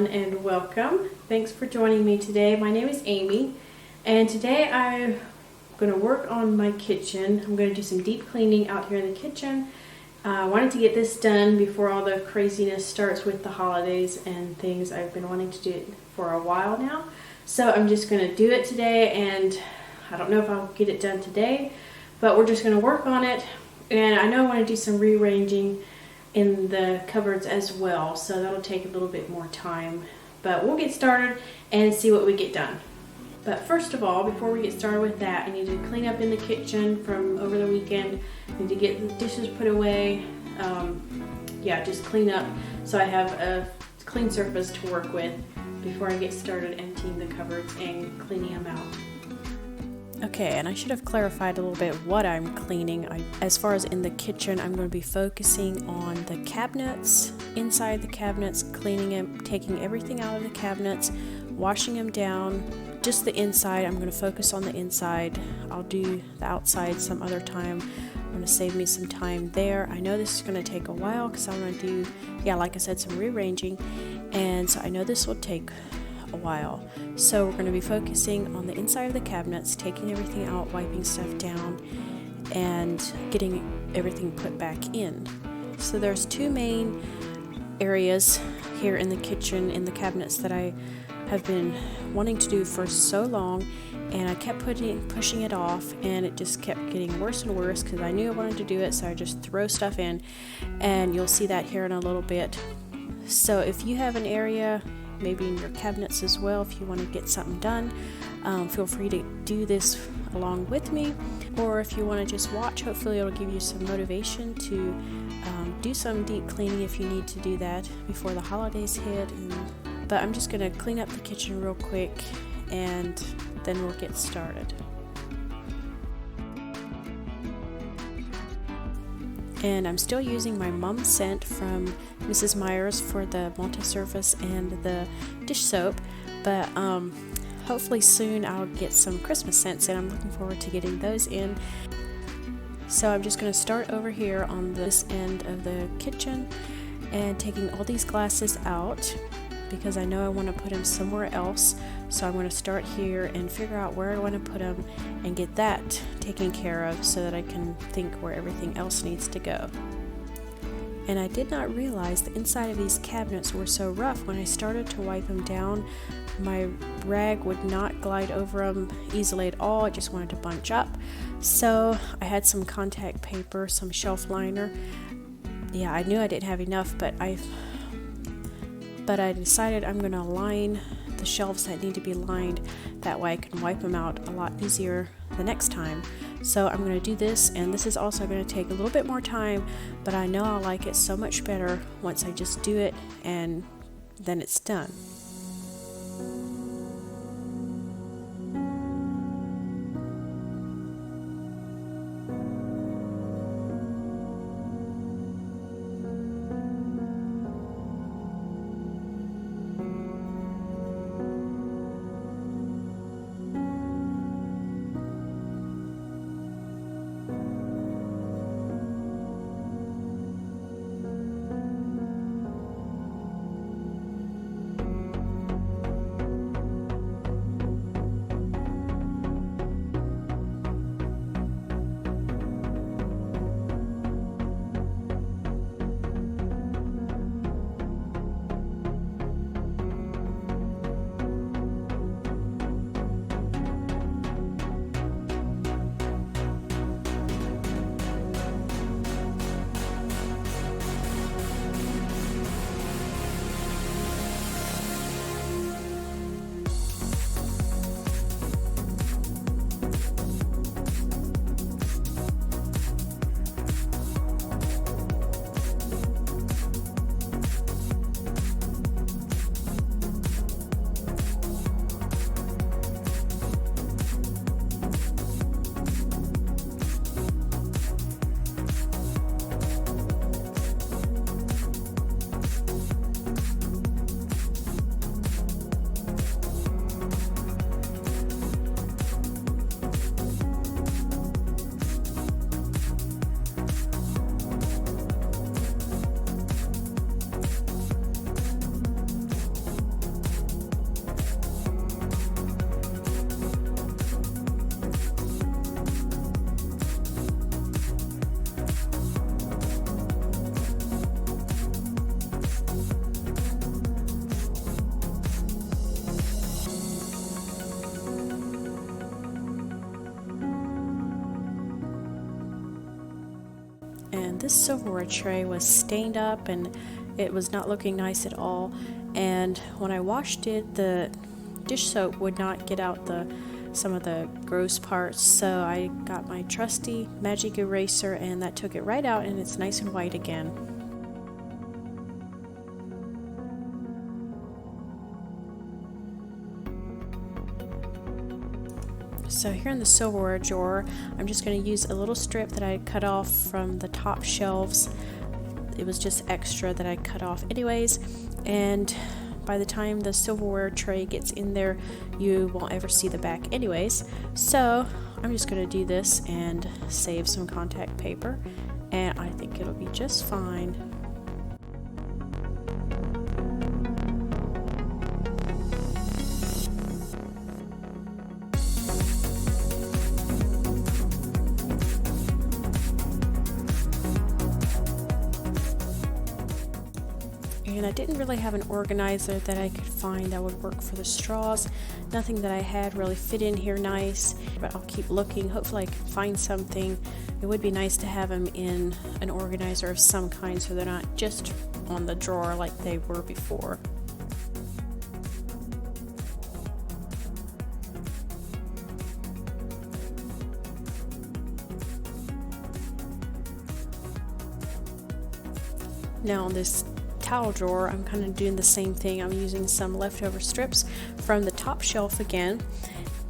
and welcome. Thanks for joining me today. My name is Amy and today I'm going to work on my kitchen. I'm going to do some deep cleaning out here in the kitchen. I wanted to get this done before all the craziness starts with the holidays and things. I've been wanting to do it for a while now. So I'm just going to do it today, and I don't know if I'll get it done today, but we're just going to work on it. And I know I want to do some rearranging in the cupboards as well, so that'll take a little bit more time, but we'll get started and see what we get done. But first of all, before we get started with that, I need to clean up in the kitchen from over the weekend. I need to get the dishes put away. Just clean up so I have a clean surface to work with before I get started emptying the cupboards and cleaning them out. Okay, and I should have clarified a little bit what I'm cleaning. As far as in the kitchen, I'm going to be focusing on the cabinets, inside the cabinets, cleaning them, taking everything out of the cabinets, washing them down, just the inside. I'm going to focus on the inside. I'll do the outside some other time. I'm going to save me some time there. I know this is going to take a while because I'm going to do, like I said, some rearranging, and so I know this will take a while. So we're going to be focusing on the inside of the cabinets, taking everything out, wiping stuff down, and getting everything put back in. So there's two main areas here in the kitchen, in the cabinets, that I have been wanting to do for so long, and I kept pushing it off, and it just kept getting worse and worse because I knew I wanted to do it, so I just throw stuff in, and you'll see that here in a little bit. So if you have an area, maybe in your cabinets as well, if you want to get something done, feel free to do this along with me, or if you want to just watch, hopefully it'll give you some motivation to do some deep cleaning if you need to do that before the holidays hit. But I'm just going to clean up the kitchen real quick and then we'll get started. And I'm still using my mum scent from Mrs. Meyer's for the multi-surface and the dish soap, but hopefully soon I'll get some Christmas scents, and I'm looking forward to getting those in. So I'm just going to start over here on this end of the kitchen and taking all these glasses out because I know I want to put them somewhere else. So I'm going to start here and figure out where I want to put them and get that taken care of so that I can think where everything else needs to go. And I did not realize the inside of these cabinets were so rough. When I started to wipe them down, my rag would not glide over them easily at all. It just wanted to bunch up. So I had some contact paper, some shelf liner. Yeah, I knew I didn't have enough, but I decided I'm going to line the shelves that need to be lined. That way I can wipe them out a lot easier the next time. So I'm going to do this, and this is also going to take a little bit more time, but I know I'll like it so much better once I just do it and then it's done. and this silverware tray was stained up and it was not looking nice at all. And when I washed it, the dish soap would not get out some of the gross parts, so I got my trusty magic eraser and that took it right out, and it's nice and white again. So here in the silverware drawer, I'm just going to use a little strip that I cut off from the top shelves. It was just extra that I cut off anyways, and by the time the silverware tray gets in there, you won't ever see the back anyways. So I'm just going to do this and save some contact paper, and I think it'll be just fine. And I didn't really have an organizer that I could find that would work for the straws. Nothing that I had really fit in here nice, but I'll keep looking. Hopefully I can find something. It would be nice to have them in an organizer of some kind so they're not just on the drawer like they were before. Now on this towel drawer, I'm kind of doing the same thing. I'm using some leftover strips from the top shelf again,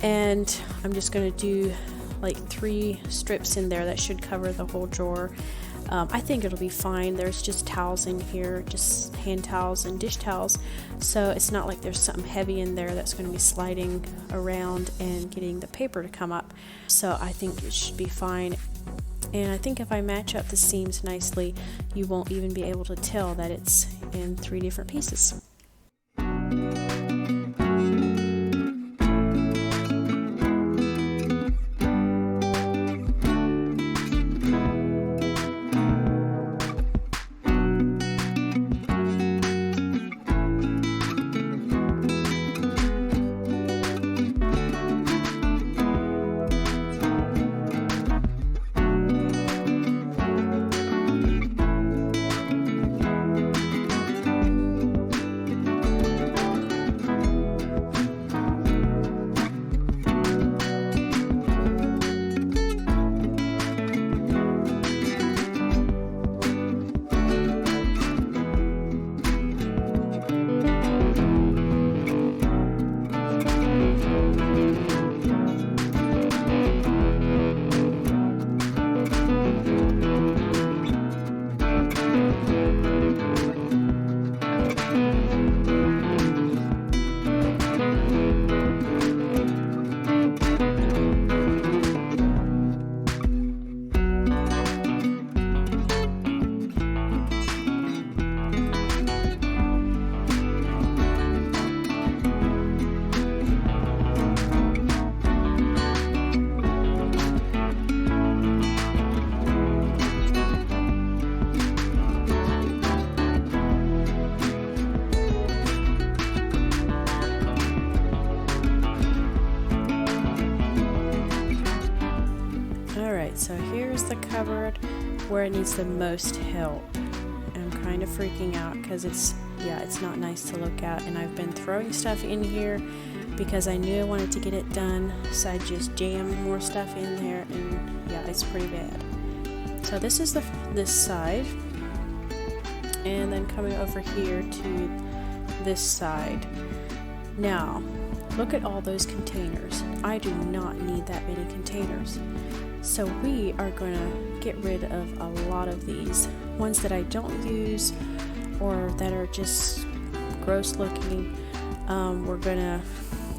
and I'm just going to do like 3 strips in there that should cover the whole drawer. I think it'll be fine. There's just towels in here, just hand towels and dish towels, so it's not like there's something heavy in there that's going to be sliding around and getting the paper to come up. So I think it should be fine. And I think if I match up the seams nicely, you won't even be able to tell that it's in 3 different pieces. So here's the cupboard where it needs the most help. I'm kind of freaking out because it's not nice to look at, and I've been throwing stuff in here because I knew I wanted to get it done, so I just jammed more stuff in there, and yeah, it's pretty bad. So this is this side, and then coming over here to this side. Now look at all those containers. I do not need that many containers. So we are going to get rid of a lot of these. Ones that I don't use or that are just gross looking, we're going to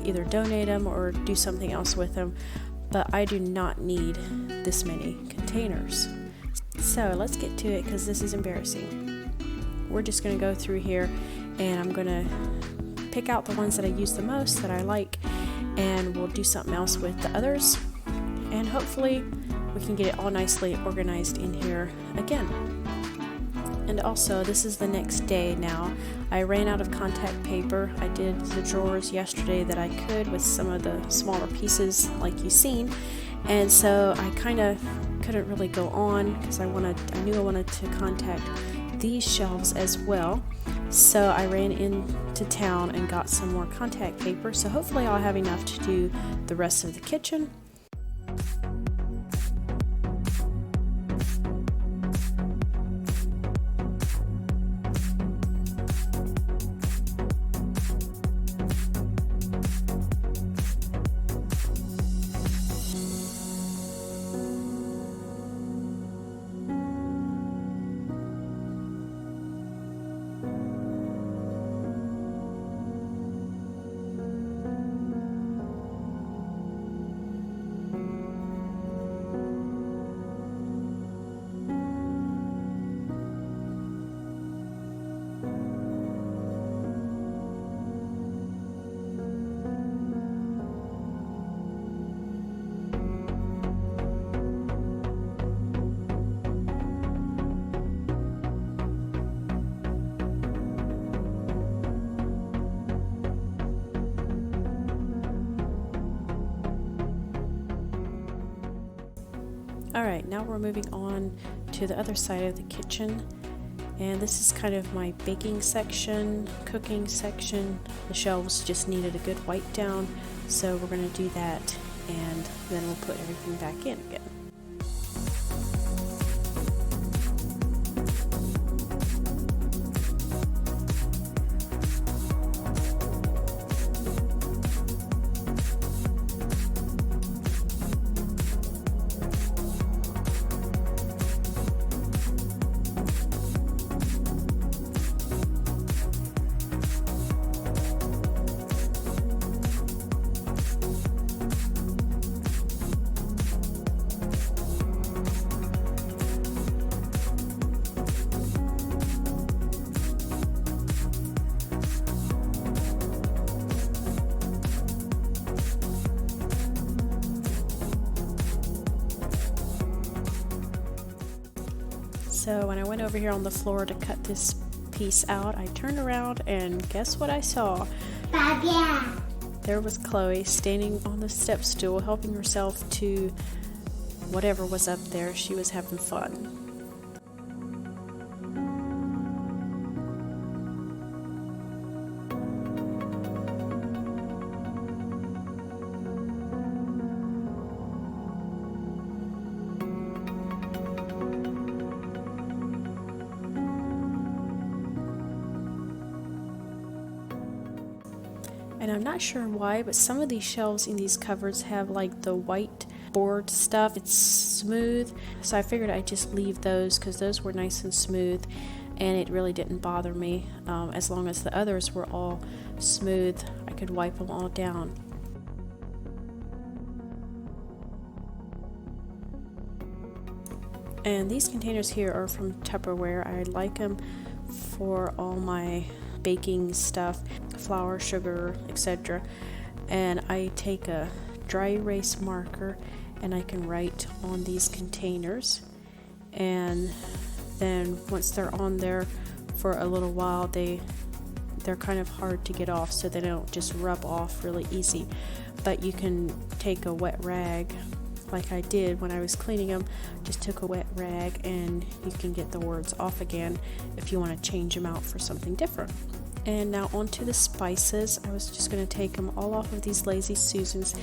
either donate them or do something else with them. But I do not need this many containers. So let's get to it because this is embarrassing. We're just going to go through here, and I'm going to pick out the ones that I use the most that I like, and we'll do something else with the others. And hopefully we can get it all nicely organized in here again. And also, this is the next day now. I ran out of contact paper. I did the drawers yesterday that I could with some of the smaller pieces like you've seen, And so I kind of couldn't really go on because I knew I wanted to contact these shelves as well. So I ran into town and got some more contact paper. So hopefully I'll have enough to do the rest of the kitchen. Alright, now we're moving on to the other side of the kitchen, and this is kind of my baking section, cooking section. The shelves just needed a good wipe down, so we're going to do that and then we'll put everything back in again. So when I went over here on the floor to cut this piece out, I turned around and guess what I saw? Bobby. There was Chloe standing on the step stool helping herself to whatever was up there. She was having fun. And I'm not sure why, but some of these shelves in these cupboards have like the white board stuff. It's smooth, so I figured I'd just leave those because those were nice and smooth and it really didn't bother me. As long as the others were all smooth, I could wipe them all down. And these containers here are from Tupperware. I like them for all my baking stuff, flour, sugar, etc. And I take a dry erase marker and I can write on these containers, and then once they're on there for a little while, they're kind of hard to get off, so they don't just rub off really easy. But you can take a wet rag, like I did when I was cleaning them, just took a wet rag and you can get the words off again if you want to change them out for something different. And now onto the spices. I was just going to take them all off of these Lazy Susans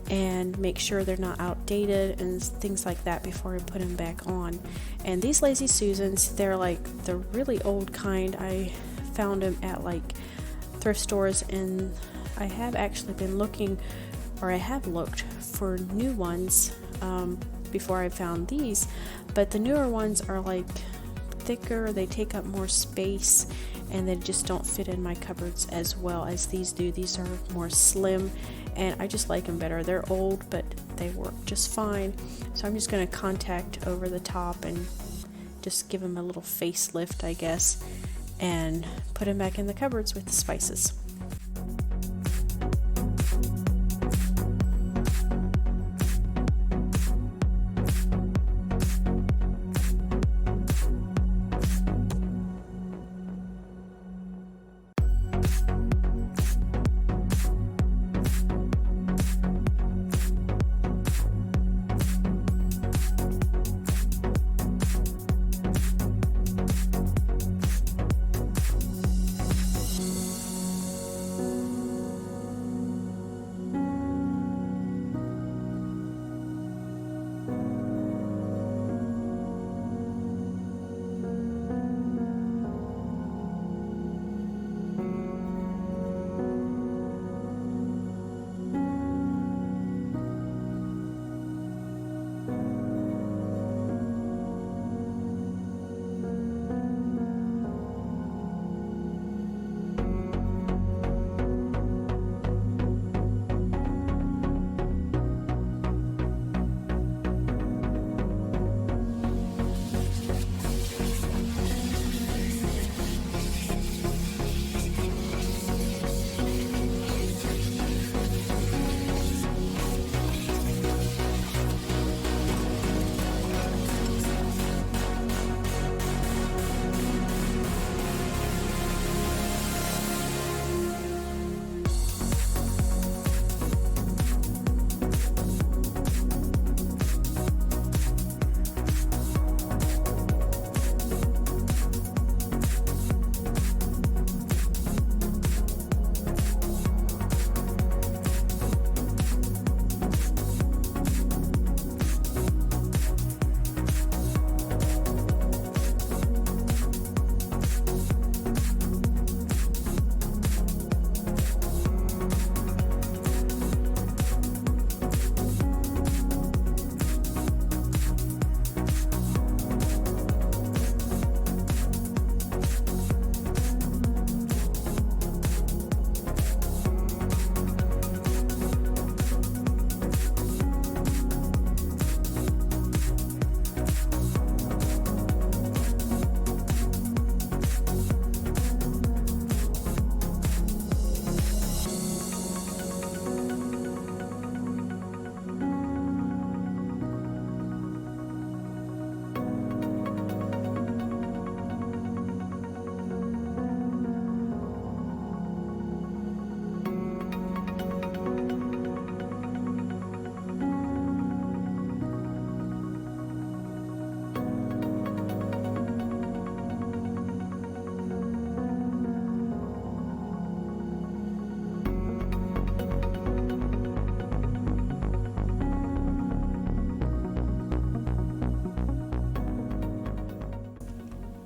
and make sure they're not outdated and things like that before I put them back on. And these Lazy Susans, they're like the really old kind. I found them at like thrift stores, and I have actually been looking, or I have looked for new ones before I found these, but the newer ones are like thicker, they take up more space, and they just don't fit in my cupboards as well as these do. These are more slim and I just like them better. They're old, but they work just fine. So I'm just going to contact over the top and just give them a little facelift, I guess, and put them back in the cupboards with the spices.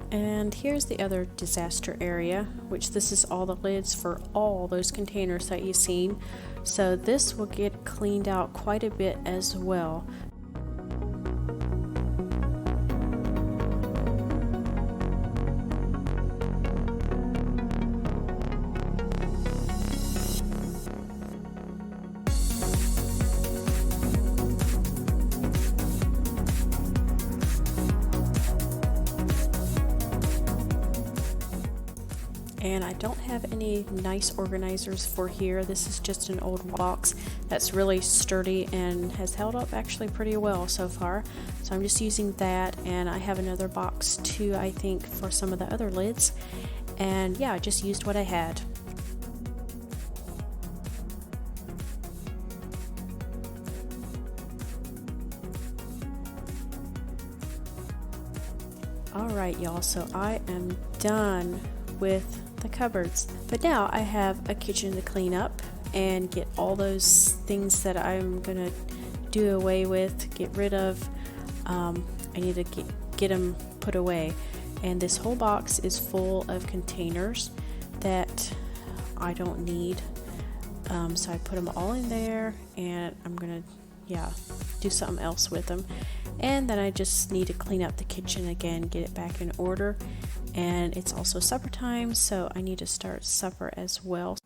And here's the other disaster area, which this is all the lids for all those containers that you've seen. So this will get cleaned out quite a bit as well. And I don't have any nice organizers for here. This is just an old box that's really sturdy and has held up actually pretty well so far. So I'm just using that, and I have another box too, I think, for some of the other lids. And yeah, I just used what I had. Alright y'all, so I am done with the cupboards, but now I have a kitchen to clean up and get all those things that I'm gonna do away with, get rid of. I need to get them put away, and this whole box is full of containers that I don't need, so I put them all in there, and I'm gonna do something else with them. And then I just need to clean up the kitchen again, get it back in order. And it's also supper time, so I need to start supper as well.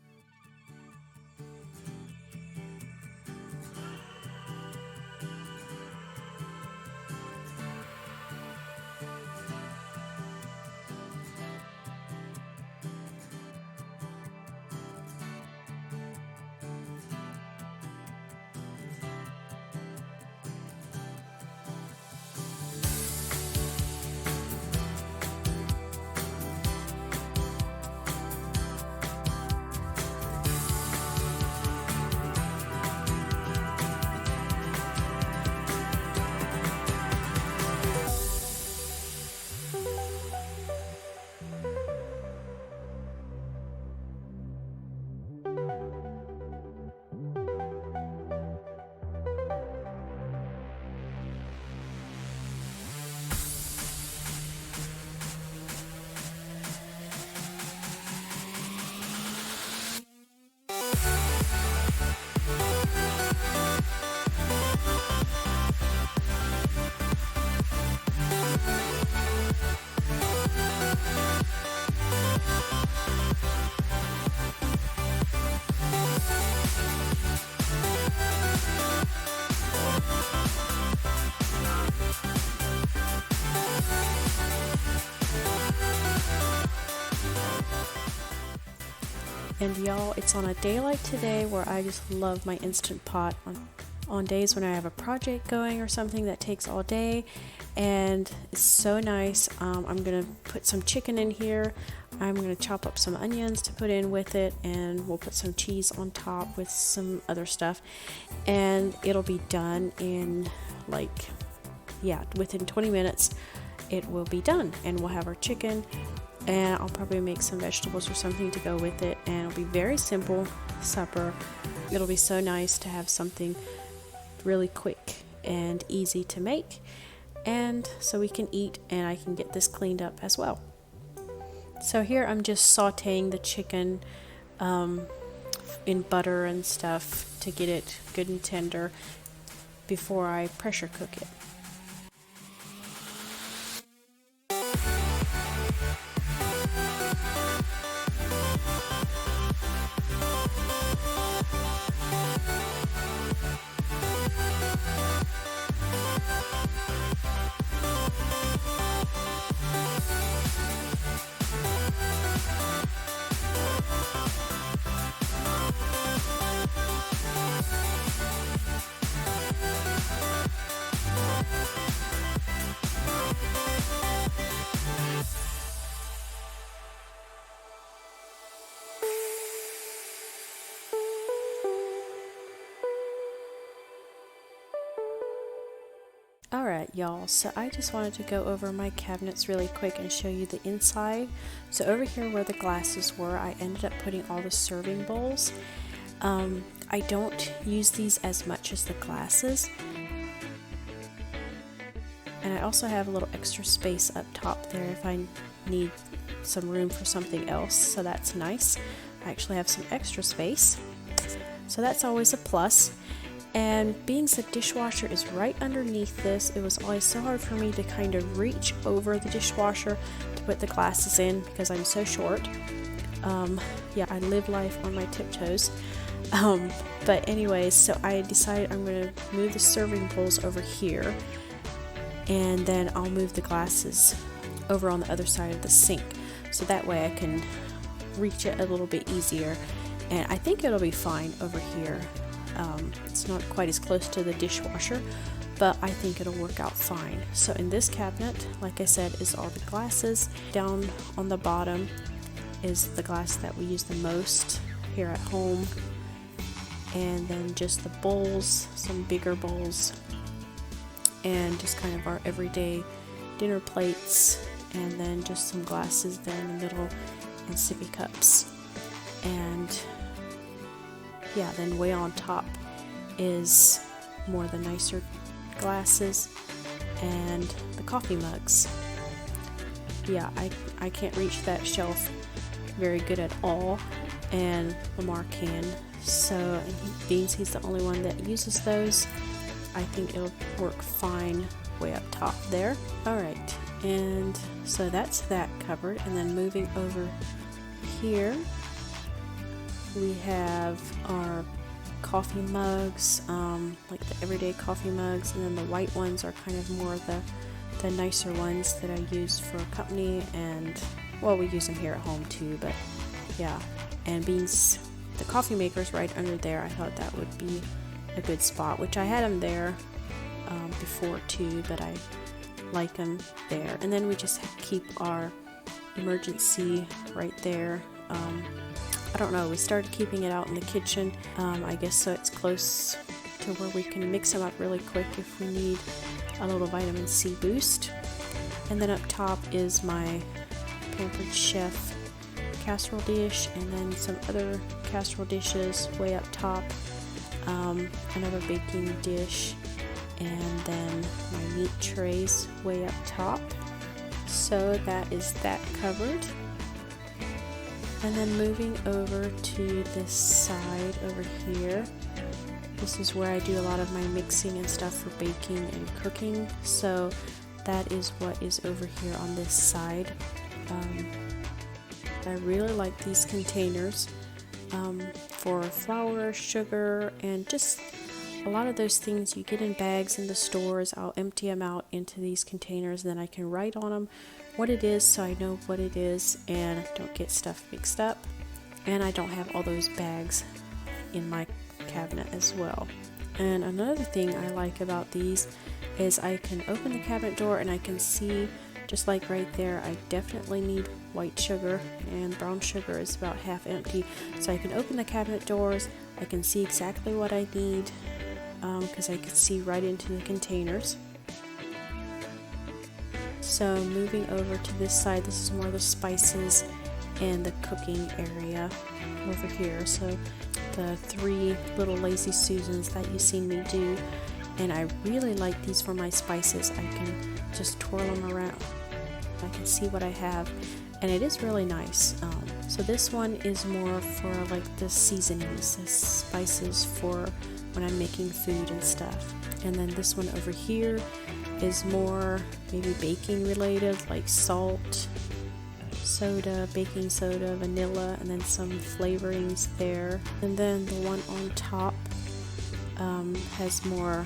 And y'all, it's on a day like today where I just love my Instant Pot. On days when I have a project going or something that takes all day, and it's so nice. I'm gonna put some chicken in here. I'm gonna chop up some onions to put in with it, and we'll put some cheese on top with some other stuff, and it'll be done in within 20 minutes. It will be done, and we'll have our chicken, and I'll probably make some vegetables or something to go with it, and it'll be very simple supper. It'll be so nice to have something really quick and easy to make, and so we can eat, and I can get this cleaned up as well. So here I'm just sauteing the chicken in butter and stuff to get it good and tender before I pressure cook it. Alright y'all, so I just wanted to go over my cabinets really quick and show you the inside. So over here where the glasses were, I ended up putting all the serving bowls. I don't use these as much as the glasses. And I also have a little extra space up top there if I need some room for something else, so that's nice. I actually have some extra space, so that's always a plus. And being the dishwasher is right underneath this, it was always so hard for me to kind of reach over the dishwasher to put the glasses in because I'm so short. Yeah, I live life on my tiptoes. But anyways, so I decided I'm going to move the serving bowls over here, and then I'll move the glasses over on the other side of the sink, so that way I can reach it a little bit easier. And I think it'll be fine over here. It's not quite as close to the dishwasher, but I think it'll work out fine. So in this cabinet, like I said, is all the glasses. Down on the bottom is the glass that we use the most here at home, and then just the bowls, some bigger bowls, and just kind of our everyday dinner plates, and then just some glasses there in the middle and sippy cups. And yeah, then way on top is more the nicer glasses and the coffee mugs. Yeah, I can't reach that shelf very good at all, and Lamar can. So, being he's the only one that uses those, I think it'll work fine way up top there. Alright, and so that's that covered. And then moving over here, we have our coffee mugs, like the everyday coffee mugs, and then the white ones are kind of more the nicer ones that I use for company, and well, we use them here at home too, but yeah. And being the coffee maker's right under there, I thought that would be a good spot, which I had them there before too, but I like them there. And then we just keep our emergency right there. I don't know, we started keeping it out in the kitchen, I guess, so it's close to where we can mix them up really quick if we need a little vitamin C boost. And then up top is my Pampered Chef casserole dish, and then some other casserole dishes way up top, another baking dish, and then my meat trays way up top. So that is that covered. And then moving over to this side over here, this is where I do a lot of my mixing and stuff for baking and cooking. So that is what is over here on this side. I really like these containers for flour, sugar, and just a lot of those things you get in bags in the stores. I'll empty them out into these containers, and then I can write on them what it is so I know what it is and don't get stuff mixed up. And I don't have all those bags in my cabinet as well. And another thing I like about these is I can open the cabinet door and I can see, just like right there, I definitely need white sugar, and brown sugar is about half empty. So I can open the cabinet doors, I can see exactly what I need, because I can see right into the containers. So moving over to this side, this is more the spices and the cooking area over here. So the 3 little Lazy Susans that you've seen me do, and I really like these for my spices. I can just twirl them around, I can see what I have, and it is really nice. So this one is more for like the seasonings, the spices for when I'm making food and stuff. And then this one over here is more maybe baking related, like salt, soda, baking soda, vanilla, and then some flavorings there. And then the one on top has more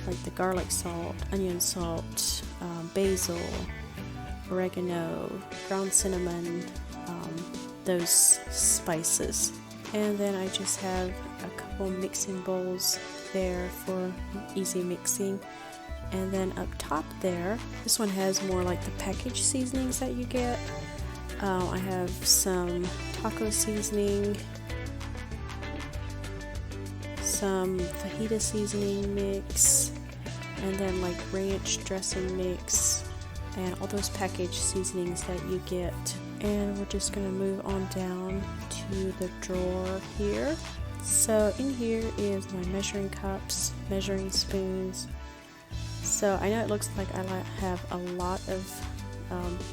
like the garlic salt, onion salt, basil, oregano, ground cinnamon, those spices. And then I just have a couple mixing bowls there for easy mixing. And then up top there, this one has more like the packaged seasonings that you get. I have some taco seasoning, some fajita seasoning mix, and then like ranch dressing mix, and all those packaged seasonings that you get. And we're just going to move on down to the drawer here. So in here is my measuring cups, measuring spoons. So I know it looks like I have a lot of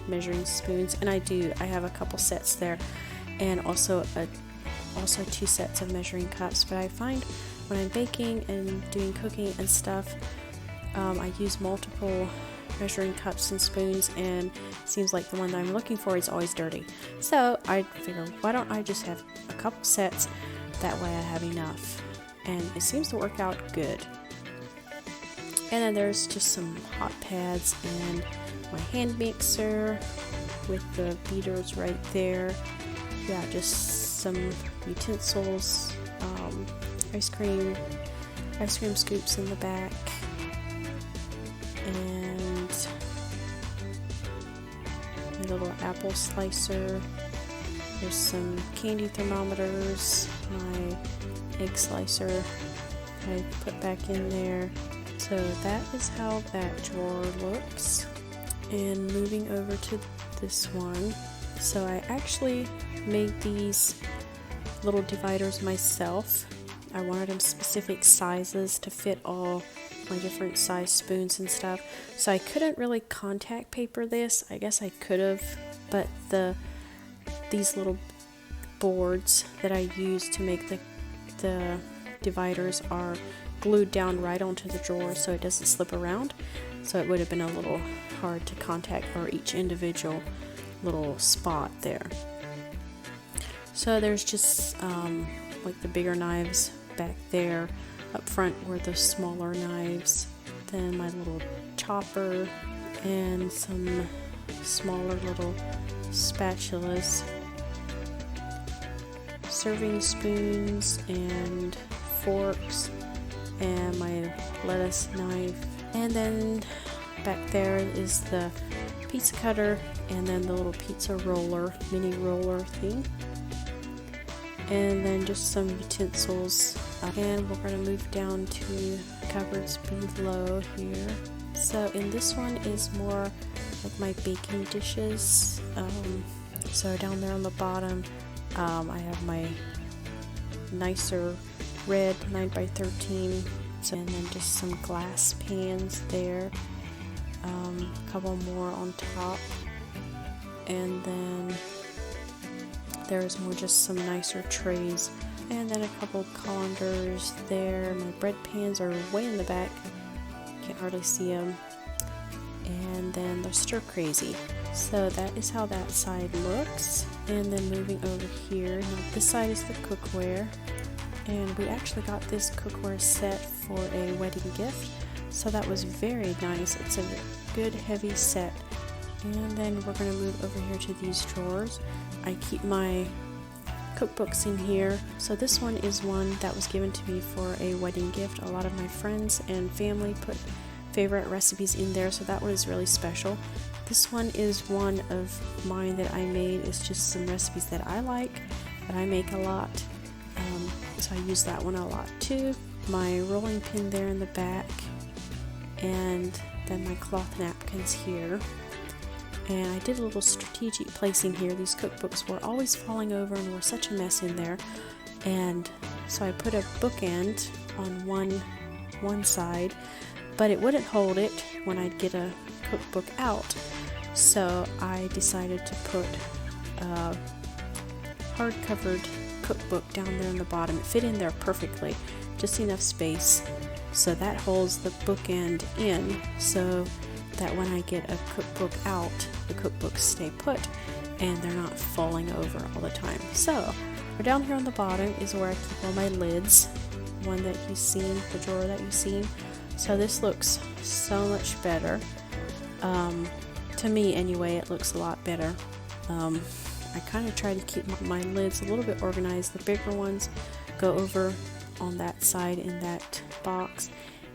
measuring spoons, and I have a couple sets there, and also 2 sets of measuring cups. But I find when I'm baking and doing cooking and stuff, I use multiple measuring cups and spoons, and it seems like the one that I'm looking for is always dirty. So I figure, why don't I just have a couple sets, that way I have enough, and it seems to work out good. And then there's just some hot pads and my hand mixer with the beaters right there. Yeah, just some utensils, ice cream scoops in the back, and a little apple slicer. There's some candy thermometers, my egg slicer I put back in there. So that is how that drawer looks. And moving over to this one, so I actually made these little dividers myself. I wanted them specific sizes to fit all my different size spoons and stuff. So I couldn't really contact paper this. I guess I could have, but these little boards that I use to make the dividers are glued down right onto the drawer so it doesn't slip around. So it would have been a little hard to contact for each individual little spot there. So there's just like the bigger knives back there. Up front were the smaller knives. Then my little chopper and some smaller little spatulas. Serving spoons and forks, and my lettuce knife. And then back there is the pizza cutter, and then the little pizza roller, mini roller thing. And then just some utensils. And we're going to move down to cupboards below here. So in this one is more like my baking dishes. So down there on the bottom, I have my nicer red 9x13, and then just some glass pans there, a couple more on top, and then there's more just some nicer trays, and then a couple colanders there. My bread pans are way in the back, can't hardly see them, and then the stir crazy. So that is how that side looks. And then moving over here, now this side is the cookware, and we actually got this cookware set for a wedding gift, so that was very nice. It's a good heavy set. And then we're going to move over here to these drawers. I keep my cookbooks in here. So this one is one that was given to me for a wedding gift. A lot of my friends and family put favorite recipes in there, so that was really special. This one is one of mine that I made. It's just some recipes that I like, that I make a lot. So I use that one a lot too. My rolling pin there in the back, and then my cloth napkins here. And I did a little strategic placing here. These cookbooks were always falling over and were such a mess in there. And so I put a bookend on one side, but it wouldn't hold it when I'd get a cookbook out. So I decided to put a hard-covered cookbook down there in the bottom. It fit in there perfectly, just enough space, so that holds the bookend in, so that when I get a cookbook out, the cookbooks stay put and they're not falling over all the time. So down here on the bottom is where I keep all my lids, one that you've seen, the drawer that you've seen. So this looks so much better. To me anyway, it looks a lot better. I kind of try to keep my lids a little bit organized. The bigger ones go over on that side in that box,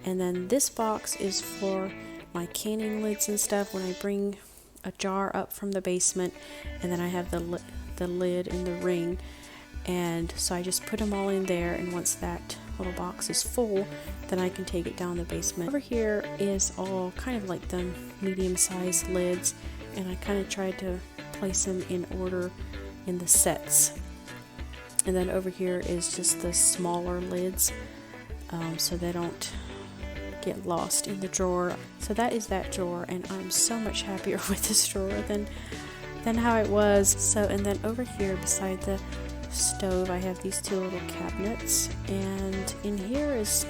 and then this box is for my canning lids and stuff when I bring a jar up from the basement, and then I have the lid in the ring, and so I just put them all in there, and once that little box is full, then I can take it down the basement. Over here is all kind of like the medium-sized lids, and I kind of tried to place them in order in the sets. And then over here is just the smaller lids, so they don't get lost in the drawer. So that is that drawer, and I'm so much happier with this drawer than how it was. So, and then over here beside the stove I have these two little cabinets, and in here is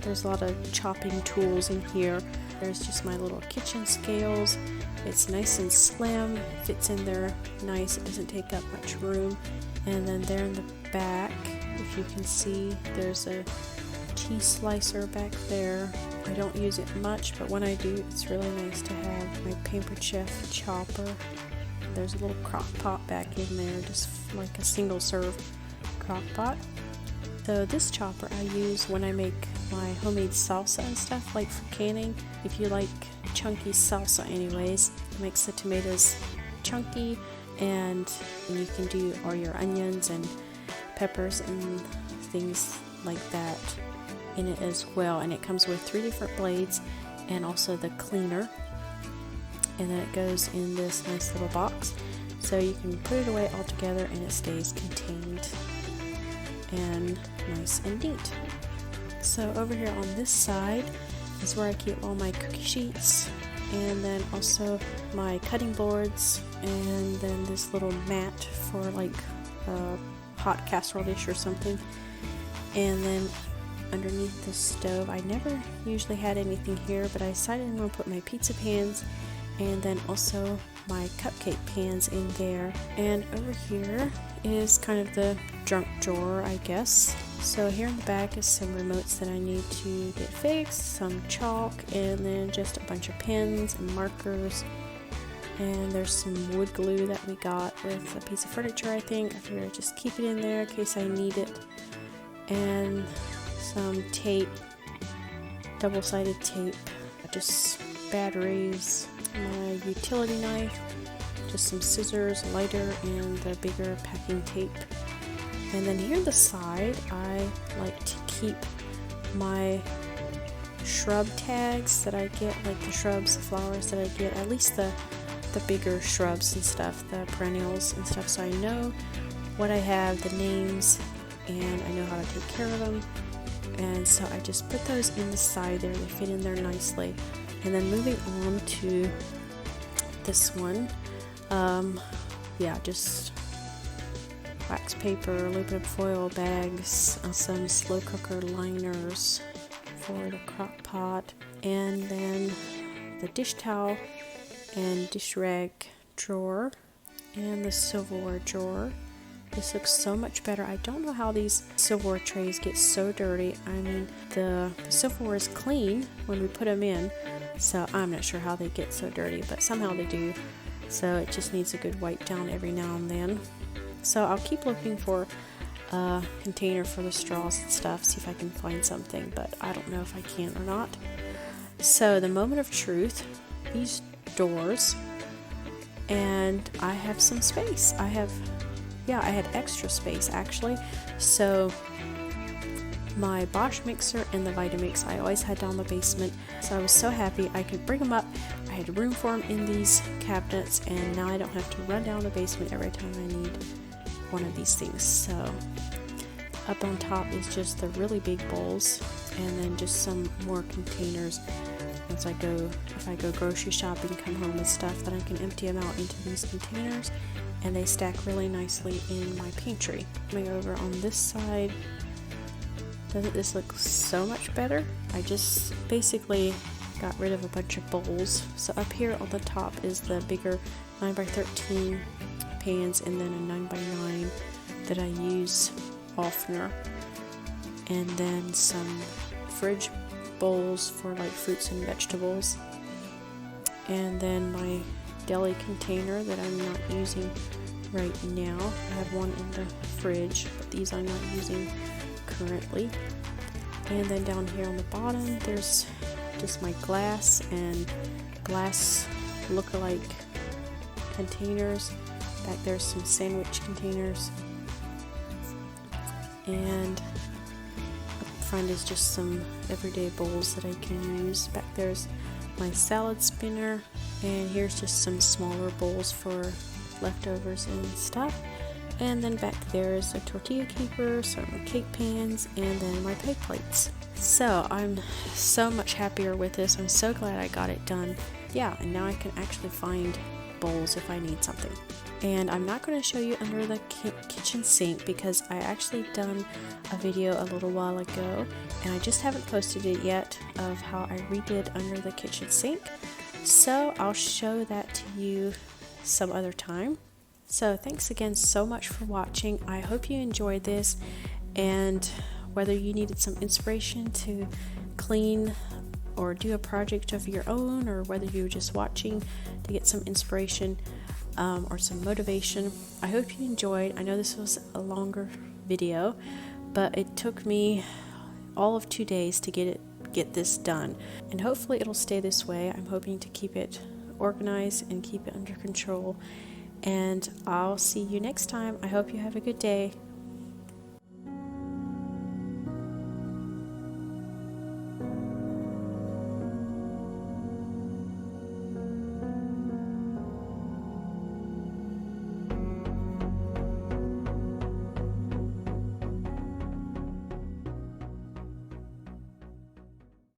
there's a lot of chopping tools in here. There's just my little kitchen scales. It's nice and slim, fits in there nice, it doesn't take up much room. And then there in the back, if you can see, there's a cheese slicer back there. I don't use it much, but when I do, it's really nice to have my Pampered Chef chopper. There's a little crock pot back in there, just like a single serve crock pot. So this chopper I use when I make my homemade salsa and stuff, like for canning. If you like chunky salsa anyways, it makes the tomatoes chunky, and you can do all your onions and peppers and things like that in it as well. And it comes with 3 different blades and also the cleaner, and then it goes in this nice little box, so you can put it away all together and it stays contained and nice and neat. So over here on this side is where I keep all my cookie sheets, and then also my cutting boards, and then this little mat for like a hot casserole dish or something. And then underneath the stove, I never usually had anything here, but I decided I'm going to put my pizza pans and then also my cupcake pans in there. And over here is kind of the junk drawer, I guess. So here in the back is some remotes that I need to get fixed, some chalk, and then just a bunch of pens and markers. And there's some wood glue that we got with a piece of furniture, I think. I figured I'd just keep it in there in case I need it. And some tape, double-sided tape, just batteries, my utility knife, just some scissors, a lighter, and the bigger packing tape. And then here on the side, I like to keep my shrub tags that I get, like the shrubs, the flowers that I get, at least the bigger shrubs and stuff, the perennials and stuff, so I know what I have, the names, and I know how to take care of them. And so I just put those in the side there, they fit in there nicely. And then moving on to this one, just wax paper, aluminum foil bags, some slow cooker liners for the crock pot, and then the dish towel and dish rag drawer, and the silverware drawer. This looks so much better. I don't know how these silverware trays get so dirty. I mean, the silverware is clean when we put them in, so I'm not sure how they get so dirty, but somehow they do. So it just needs a good wipe down every now and then. So I'll keep looking for a container for the straws and stuff, see if I can find something, but I don't know if I can or not. So the moment of truth, these doors, and I have some space. I had extra space actually. So my Bosch mixer and the Vitamix I always had down in the basement, so I was so happy I could bring them up. I had room for them in these cabinets, and now I don't have to run down the basement every time I need one of these things. So up on top is just the really big bowls, and then just some more containers if I go grocery shopping, come home with stuff, then I can empty them out into these containers, and they stack really nicely in my pantry. Coming over on this side, doesn't this look so much better? I just basically got rid of a bunch of bowls. So up here on the top is the bigger 9x13 pans, and then a 9x9 that I use oftener, and then some fridge bowls for like fruits and vegetables, and then my deli container that I'm not using right now. I have one in the fridge, but these I'm not using currently. And then down here on the bottom there's just my glass and glass look-alike containers. Back there's some sandwich containers, and up front is just some everyday bowls that I can use. Back there's my salad spinner, and here's just some smaller bowls for leftovers and stuff. And then back there is a tortilla keeper, some cake pans, and then my pie plates. So I'm so much happier with this. I'm so glad I got it done. Yeah, and now I can actually find bowls if I need something. And I'm not going to show you under the kitchen sink because I actually done a video a little while ago and I just haven't posted it yet of how I redid under the kitchen sink. So I'll show that to you some other time. So thanks again so much for watching. I hope you enjoyed this, and whether you needed some inspiration to clean or do a project of your own, or whether you were just watching to get some inspiration or some motivation, I hope you enjoyed. I know this was a longer video, but it took me all of 2 days to get this done, and hopefully it'll stay this way. I'm hoping to keep it organized and keep it under control, and I'll see you next time. I hope you have a good day.